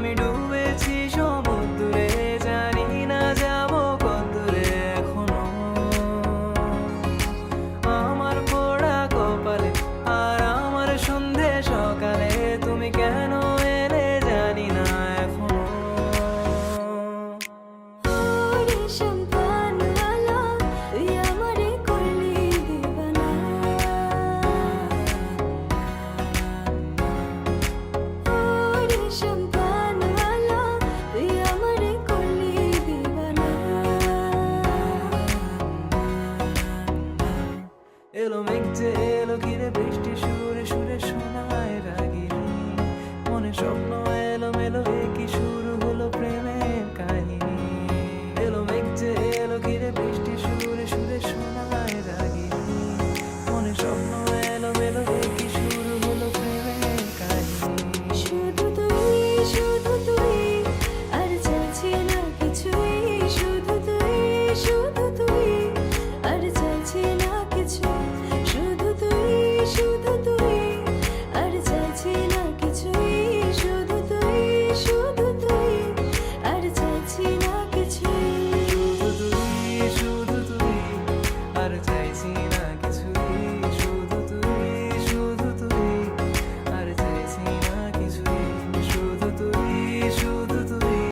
আমি ডুবেছি সমুদ্রে, জানি না যাবো কতদূরে এখনো। আমার পোড়া কপালে আর আমার সন্ধে সকালে তুমি কেন এলে জানি না এখনো। এলো মেঘ যে এলো ঘিরে বৃষ্টি সুরে সুরে শোনায় রাগিনী, মনে স্বপ্ন এলো মেলো কি শুরু হলো প্রেমের কাহিনী। এলো মেঘ যে এলো ঘিরে বৃষ্টি সুরে সুরে শোনায় রাগিনী, মনে স্বপ্ন এলো মেলো কি শুরু হলো প্রেমের কাহিনী। শুধু তুই আর চাইছি না কিছুই, শুধু তুই আর চাইছি না কিছু, শুধু তুই আর চাইছি না কিছুই, শুধু তুই আর চাইছি না কিছুই, শুধু তুই আর চাইছি না